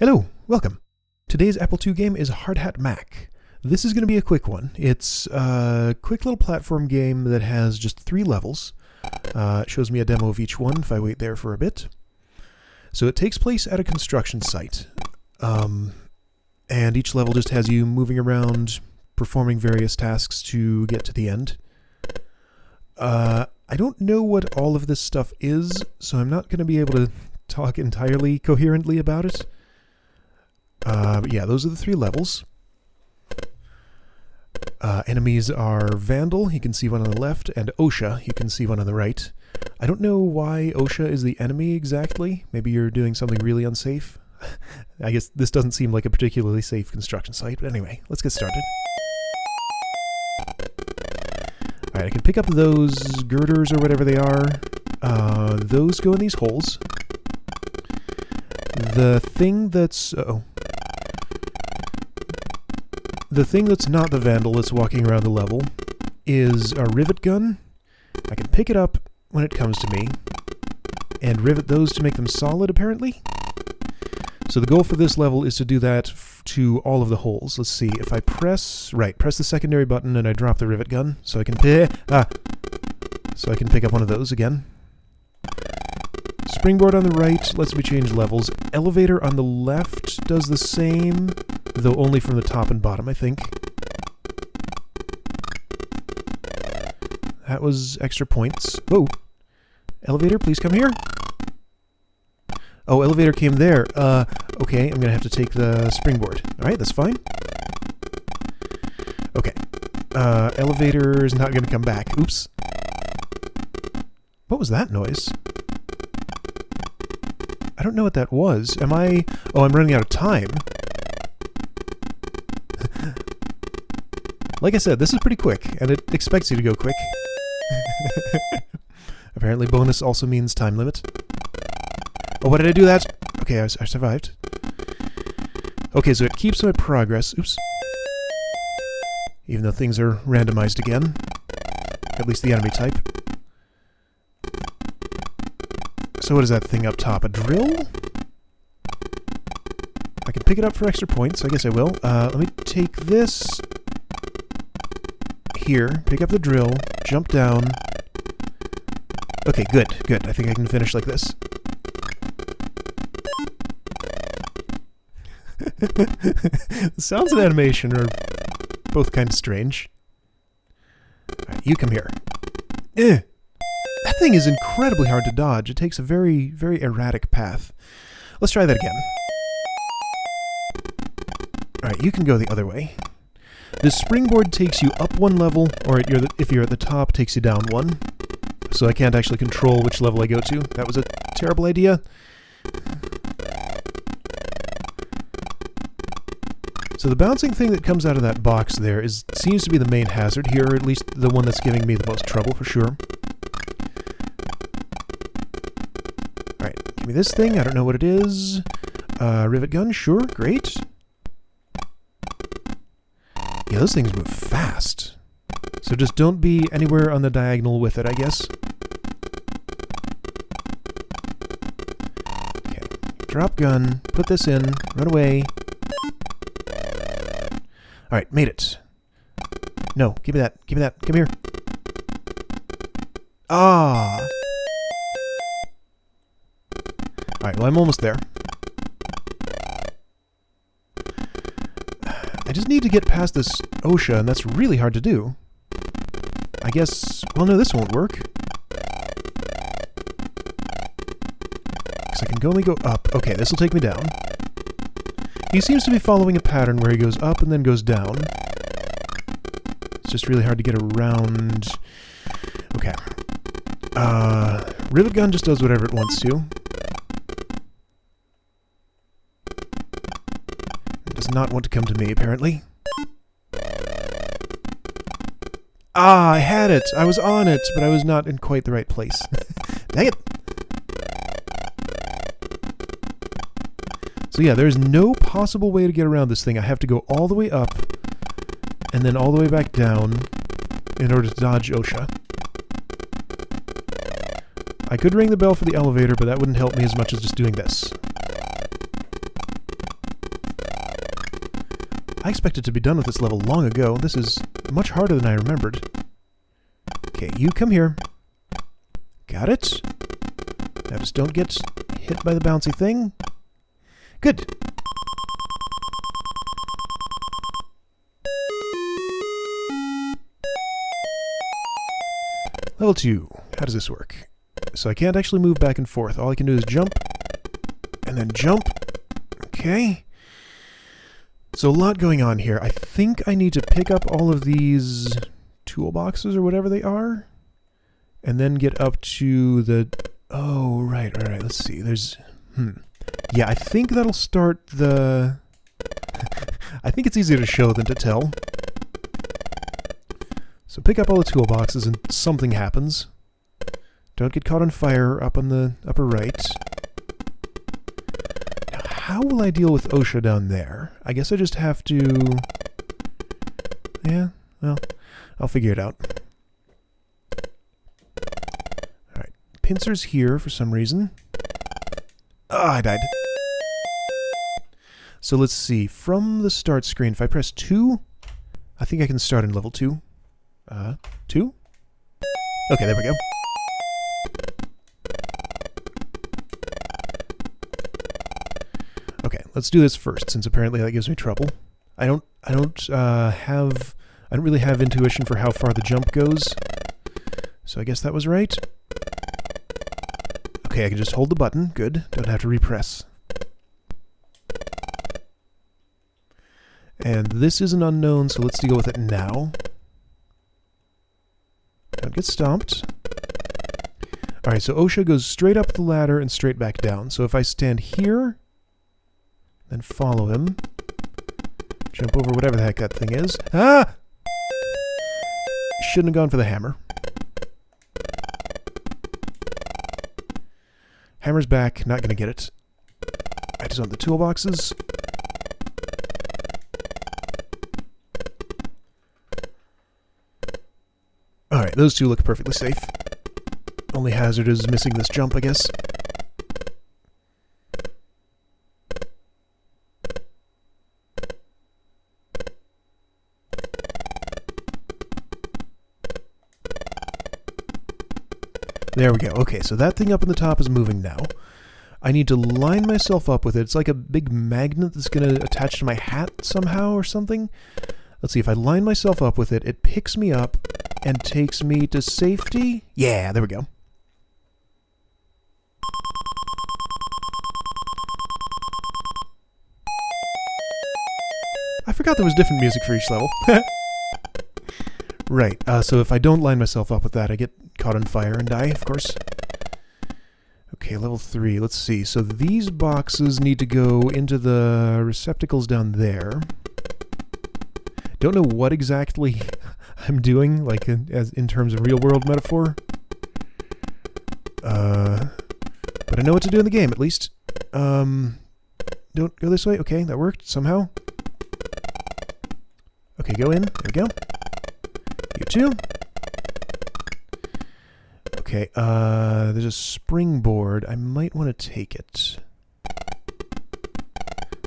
Hello, welcome. Today's Apple II game is Hard Hat Mack. This is going to be a quick one. It's a quick little platform game that has just 3 levels. It shows me a demo of each one if I wait there for a bit. So it takes place at a construction site. And each level just has you moving around, performing various tasks to get to the end. I don't know what all of this stuff is, so I'm not going to be able to talk entirely coherently about it. But yeah, those are the 3 levels. Enemies are Vandal, you can see one on the left, and OSHA, you can see one on the right. I don't know why OSHA is the enemy exactly. Maybe you're doing something really unsafe. I guess this doesn't seem like a particularly safe construction site, but anyway, let's get started. Alright, I can pick up those girders or whatever they are. Those go in these holes. The thing that's... The thing that's not the Vandal that's walking around the level is a rivet gun. I can pick it up when it comes to me and rivet those to make them solid, apparently. So the goal for this level is to do that to all of the holes. Let's see, if I press the secondary button and I drop the rivet gun, so I can pick up one of those again. Springboard on the right lets me change levels. Elevator on the left does the same, though only from the top and bottom, I think. That was extra points. Whoa! Elevator, please come here. Oh, elevator came there. Okay, I'm gonna have to take the springboard. Alright, that's fine. Okay. Elevator is not gonna come back. Oops. What was that noise? I don't know what that was. Am I... Oh, I'm running out of time. Like I said, this is pretty quick, and it expects you to go quick. Apparently bonus also means time limit. Oh, why did I do that? Okay, I survived. Okay, so it keeps my progress. Oops. Even though things are randomized again. At least the enemy type. So what is that thing up top? A drill? I can pick it up for extra points. I guess I will. Let me take this... Here, pick up the drill, jump down. Okay, good. I think I can finish like this. The sounds and animation are both kind of strange. Alright, you come here. That thing is incredibly hard to dodge. It takes a very, very erratic path. Let's try that again. Alright, you can go the other way. This springboard takes you up 1 level, or if you're at the top, takes you down 1. So I can't actually control which level I go to. That was a terrible idea. So the bouncing thing that comes out of that box there seems to be the main hazard here, or at least the one that's giving me the most trouble, for sure. Alright, give me this thing. I don't know what it is. Rivet gun, sure, great. Yeah, those things move fast. So just don't be anywhere on the diagonal with it, I guess. Okay. Drop gun, put this in, run away. Alright, made it. No, give me that, come here. Ah! Alright, well I'm almost there. I just need to get past this OSHA, and that's really hard to do. I guess... Well, no, this won't work. Because I can only go up. Okay, this will take me down. He seems to be following a pattern where he goes up and then goes down. It's just really hard to get around... Okay. Rivet gun just does whatever it wants to. Not want to come to me, apparently. Ah, I had it! I was on it, but I was not in quite the right place. Dang it! So yeah, there's no possible way to get around this thing. I have to go all the way up, and then all the way back down, in order to dodge OSHA. I could ring the bell for the elevator, but that wouldn't help me as much as just doing this. I expected to be done with this level long ago. This is much harder than I remembered. Okay, you come here. Got it. Now just don't get hit by the bouncy thing. Good. Level 2. How does this work? So I can't actually move back and forth. All I can do is jump, and then jump. Okay. So a lot going on here. I think I need to pick up all of these toolboxes or whatever they are, and then get up to the... Oh, right. Let's see. There's... Yeah, I think that'll start the... I think it's easier to show than to tell. So pick up all the toolboxes and something happens. Don't get caught on fire up on the upper right. Now, how will I deal with OSHA down there? I guess I just have to... Yeah, well, I'll figure it out. Alright, pincers here for some reason. Ah, I died. So let's see. From the start screen, if I press 2, I think I can start in level 2. 2? Okay, there we go. Okay, let's do this first, since apparently that gives me trouble. I don't really have intuition for how far the jump goes. So I guess that was right. Okay, I can just hold the button. Good. Don't have to repress. And this is an unknown, so let's deal with it now. Don't get stomped. Alright, so OSHA goes straight up the ladder and straight back down. So if I stand here, then follow him, jump over whatever the heck that thing is. Ah! Shouldn't have gone for the hammer. Hammer's back, not gonna get it. I just want the toolboxes. Alright, those two look perfectly safe. Only hazard is missing this jump, I guess. There we go. Okay, so that thing up in the top is moving now. I need to line myself up with it. It's like a big magnet that's going to attach to my hat somehow or something. Let's see, if I line myself up with it, it picks me up and takes me to safety. Yeah, there we go. I forgot there was different music for each level. Right, so if I don't line myself up with that, I get caught on fire and die, of course. Okay, level 3, let's see. So these boxes need to go into the receptacles down there. Don't know what exactly I'm doing, like in terms of real-world metaphor. But I know what to do in the game, at least. Don't go this way. Okay, that worked somehow. Okay, go in. There we go. You too. Okay, there's a springboard. I might want to take it.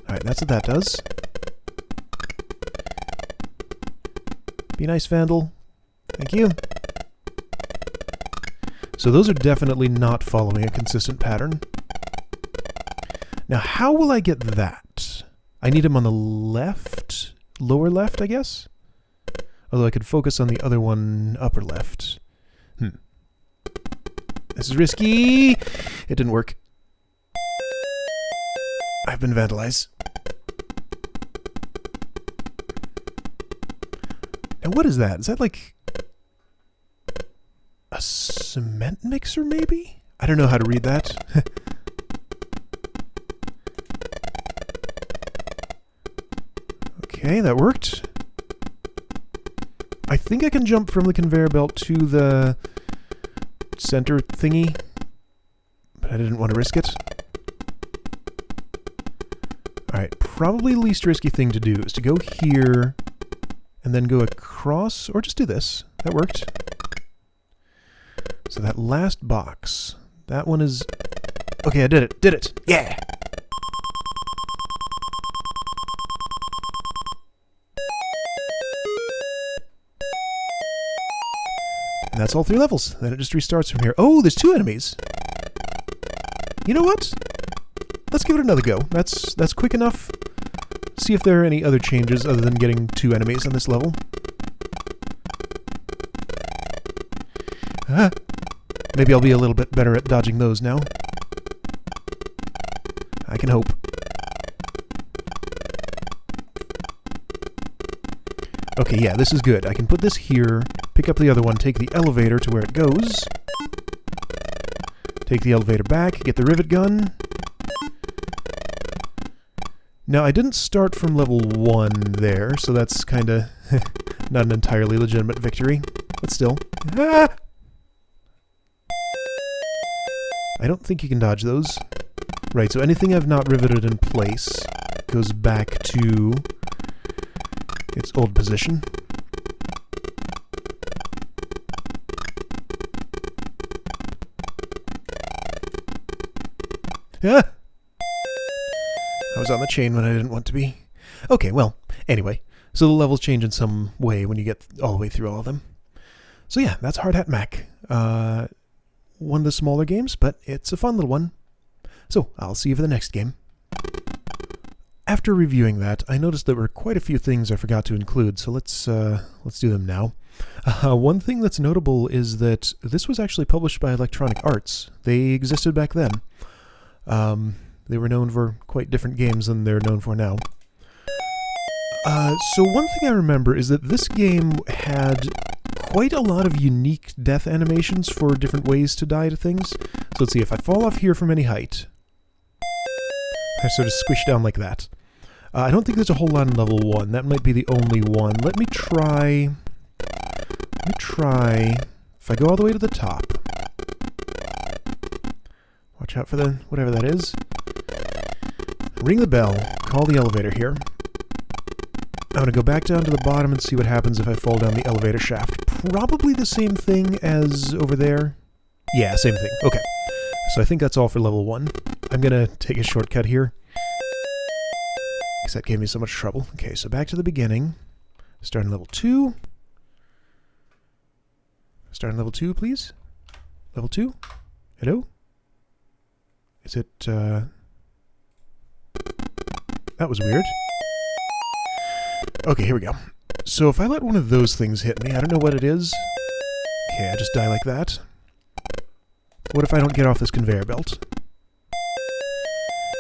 Alright, that's what that does. Be nice, Vandal. Thank you. So those are definitely not following a consistent pattern. Now, how will I get that? I need him on the left? Lower left, I guess? Although I could focus on the other one, upper left. This is risky! It didn't work. I've been vandalized. Now what is that? Is that like a cement mixer, maybe? I don't know how to read that. Okay, that worked. I think I can jump from the conveyor belt to the center thingy, but I didn't want to risk it. Alright, probably the least risky thing to do is to go here and then go across, or just do this. That worked. So that last box, that one is... Okay, I did it! Did it! Yeah! And that's all 3 levels. Then it just restarts from here. Oh, there's 2 enemies. You know what? Let's give it another go. That's quick enough. See if there are any other changes other than getting 2 enemies on this level. Maybe I'll be a little bit better at dodging those now. I can hope. Okay, yeah, this is good. I can put this here, pick up the other one, take the elevator to where it goes. Take the elevator back, get the rivet gun. Now, I didn't start from level 1 there, so that's kind of not an entirely legitimate victory. But still. Ah! I don't think you can dodge those. Right, so anything I've not riveted in place goes back to its old position. Ah! I was on the chain when I didn't want to be. Okay, well, anyway. So the levels change in some way when you get all the way through all of them. So yeah, that's Hard Hat Mack. One of the smaller games, but it's a fun little one. So I'll see you for the next game. After reviewing that, I noticed there were quite a few things I forgot to include, so let's do them now. One thing that's notable is that this was actually published by Electronic Arts. They existed back then. They were known for quite different games than they're known for now. So one thing I remember is that this game had quite a lot of unique death animations for different ways to die to things. So let's see, if I fall off here from any height, I sort of squish down like that. I don't think there's a whole lot in level 1. That might be the only one. Let me try... If I go all the way to the top... Watch out for the... whatever that is. Ring the bell. Call the elevator here. I'm going to go back down to the bottom and see what happens if I fall down the elevator shaft. Probably the same thing as over there. Yeah, same thing. Okay. So I think that's all for level 1. I'm going to take a shortcut here, because that gave me so much trouble. Okay, so back to the beginning. Starting level 2. Starting level 2, please. Level 2? Hello? Is it, That was weird. Okay, here we go. So if I let one of those things hit me, I don't know what it is. Okay, I just die like that. What if I don't get off this conveyor belt?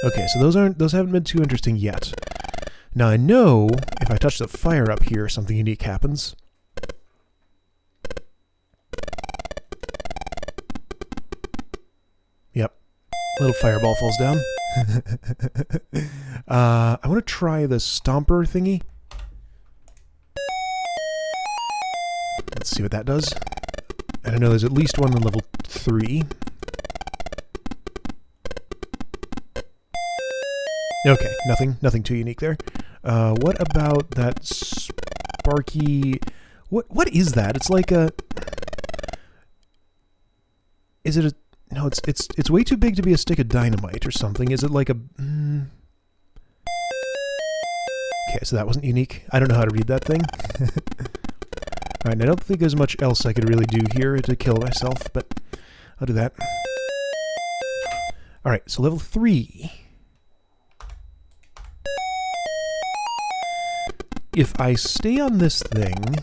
Okay, so those haven't been too interesting yet. Now I know if I touch the fire up here, something unique happens. Yep. A little fireball falls down. I want to try the stomper thingy. Let's see what that does. I don't know, there's at least one on level 3. Okay, nothing too unique there. What about that sparky... What is that? It's like a... Is it a... No, it's way too big to be a stick of dynamite or something. Is it like a... Okay, so that wasn't unique. I don't know how to read that thing. Alright, I don't think there's much else I could really do here to kill myself, but I'll do that. Alright, so level 3. If I stay on this thing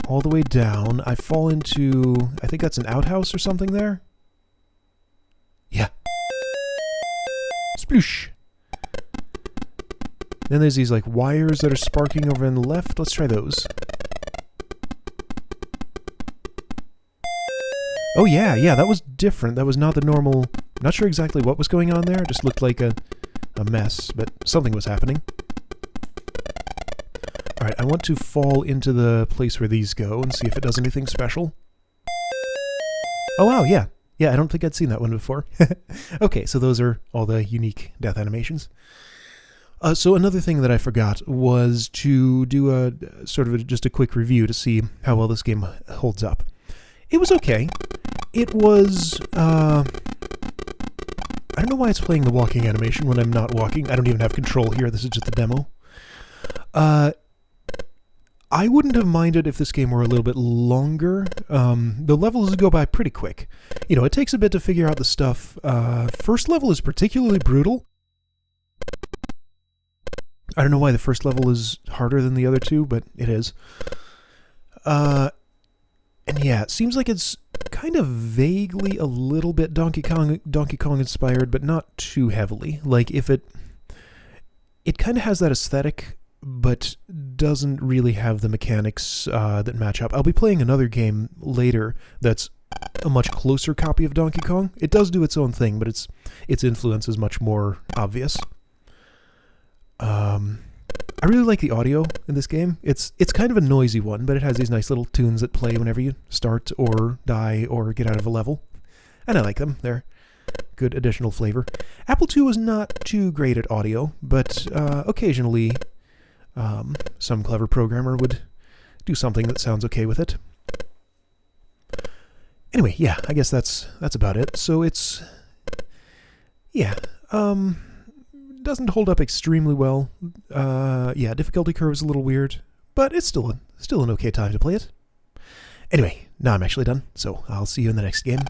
all the way down, I fall into... I think that's an outhouse or something there? Yeah. Sploosh! Then there's these like wires that are sparking over on the left. Let's try those. Oh yeah, that was different. That was not the normal... Not sure exactly what was going on there. It just looked like a mess, but something was happening. Alright, I want to fall into the place where these go and see if it does anything special. Oh wow, yeah. Yeah, I don't think I'd seen that one before. Okay, so those are all the unique death animations. So another thing that I forgot was to do a sort of just a quick review to see how well this game holds up. It was okay. It was, I don't know why it's playing the walking animation when I'm not walking. I don't even have control here. This is just a demo. I wouldn't have minded if this game were a little bit longer. The levels go by pretty quick. You know, it takes a bit to figure out the stuff. First level is particularly brutal. I don't know why the first level is harder than the other two, but it is. And yeah, it seems like it's kind of vaguely a little bit Donkey Kong inspired, but not too heavily. Like if it kind of has that aesthetic, but doesn't really have the mechanics that match up. I'll be playing another game later that's a much closer copy of Donkey Kong. It does do its own thing, but its influence is much more obvious. I really like the audio in this game. It's kind of a noisy one, but it has these nice little tunes that play whenever you start or die or get out of a level. And I like them. They're good additional flavor. Apple II is not too great at audio, but occasionally some clever programmer would do something that sounds okay with it. Anyway, yeah, I guess that's about it. So it's, yeah, doesn't hold up extremely well. Yeah, difficulty curve is a little weird, but it's still an okay time to play it. Anyway, now I'm actually done, so I'll see you in the next game.